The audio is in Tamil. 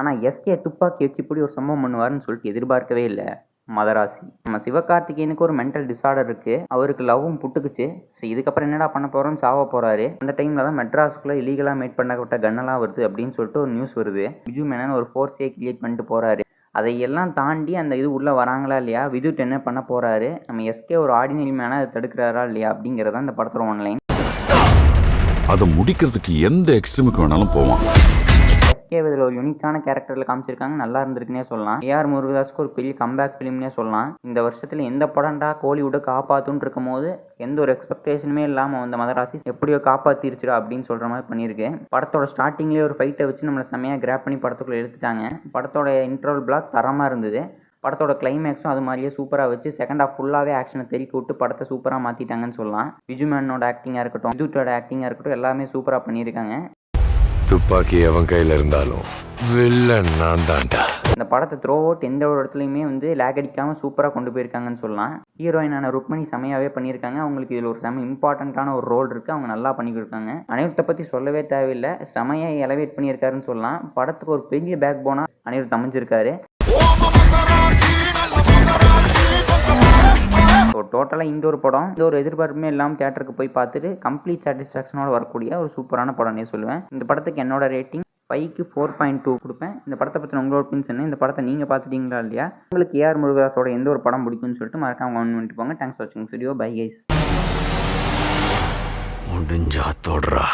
ஆனால் எஸ்கே துப்பாக்கி வச்சு இப்படி ஒரு சம்பவம் பண்ணுவாருன்னு சொல்லிட்டு எதிர்பார்க்கவே இல்லை மதராசி. நம்ம சிவகார்த்திகேயனுக்கு ஒரு மென்டல் டிஸார்டர் இருக்கு. அவருக்கு லவ்வும் புட்டுக்குச்சு. ஸோ இதுக்கப்புறம் என்னடா பண்ண போறோம்னு சாவ போறாரு. அந்த டைம்ல தான் மெட்ராஸுக்குள்ள இல்லீகலா மேட் பண்ணப்பட்ட கன்னெல்லாம் வருது அப்படின்னு சொல்லிட்டு ஒரு நியூஸ் வருது. பிஜு மேனன் ஒரு ஃபோர்ஸே கிரியேட் பண்ணிட்டு போறாரு. அதையெல்லாம் தாண்டி அந்த இது உள்ள வராங்களா இல்லையா, விதுட் என்ன பண்ண போறாரு, நம்ம எஸ்கே ஒரு ஆர்டினரி மேனா அதை தடுக்கிறாரா இல்லையா அப்படிங்கிறதா இந்த படத்தோட ஒன்லைன். அதை முடிக்கிறதுக்கு எந்த எக்ஸ்ட்ரீமுக்கு வேணாலும் போவான். எஸ்கே இதில் ஒரு யூனிக்கான கேரக்டரில் காமிச்சிருக்காங்க. நல்லா இருந்திருக்குன்னே சொல்லலாம். ஏஆர் முருகதாஸ்க்கு ஒரு பெரிய கம்பேக் ஃபிலிம்னே சொல்லலாம். இந்த வருஷத்தில் எந்த படம்டா கோலிவுட்டை காப்பாற்றுன்னு இருக்கும் போது எந்த ஒரு எக்ஸ்பெக்டேஷனுமே இல்லாமல் வந்த மதராசி எப்படியோ காப்பாற்றிருச்சுடா அப்படின்னு சொல்கிற மாதிரி பண்ணியிருக்கு. படத்தோட ஸ்டார்டிங்லேயே ஒரு ஃபைட்டை வச்சு நம்மளை செம்மையாக கிராப் பண்ணி படத்துக்குள்ளே எடுத்துட்டாங்க. படத்தோட இன்டர்வல் பிளாக் தரமாக இருந்தது. படத்தோட கிளைமேக்ஸும் அது மாதிரியே சூப்பராக வச்சு செகண்ட் ஹாஃப் ஃபுல்லாகவே ஆக்ஷனை தெறிக்க விட்டு படத்தை சூப்பராக மாற்றிட்டாங்கன்னு சொல்லலாம். பிஜு மேனனோட ஆக்டிங்காக இருக்கட்டும், விதுட்டோட ஆக்டிங்காக இருக்கட்டும், எல்லாமே சூப்பராக பண்ணியிருக்காங்க. துப்பாக்கி அவன் கையில் இருந்தாலும் வில்லன் நான் தான்டா. இந்த படத்தை த்ரோ அவுட் எந்த ஒரு இடத்துலையுமே லேக் அடிக்காமல் சூப்பராக கொண்டு போயிருக்காங்கன்னு சொல்லலாம். ஹீரோயினான ருக்மணி செமையாகவே பண்ணியிருக்காங்க. அவங்களுக்கு இதில் ஒரு செம இம்பார்ட்டண்ட்டான ஒரு ரோல் இருக்குது. அவங்க நல்லா பண்ணி கொடுத்தாங்க. அனிருத்தை பற்றி சொல்லவே தேவையில்லை. செமையாக எலவேட் பண்ணியிருக்காருன்னு சொல்லலாம். படத்துக்கு ஒரு பெரிய பேக் போனாக அனிருத் அமைஞ்சிருக்காரு. ஸோ டோட்டலாக இந்த ஒரு படம் இந்த ஒரு எதிர்பார்ப்புமே இல்லாமல் தியேட்டருக்கு போய் பார்த்துட்டு கம்ப்ளீட் சாட்டிஸ்ஃபேக்ஷனோட வரக்கூடிய ஒரு சூப்பரான படம்னே சொல்லுவேன். இந்த படத்துக்கு என்னோட ரேட்டிங் 5க்கு 4.2 கொடுப்பேன். இந்த படத்தை பற்றி உங்களோட ஒப்பீனியன் என்ன? இந்த படத்தை நீங்கள் பார்த்துட்டீங்களா இல்லையா? உங்களுக்கு ஏஆர் முருகதாஸோட எந்த ஒரு படம் பிடிக்கும்னு சொல்லிட்டு மறக்காம கமெண்ட் பண்ணிட்டு போங்க. தேங்க்ஸ் ஃபார் வாட்சிங் வீடியோ. Bye guys. முடிஞ்சா தொடுறா.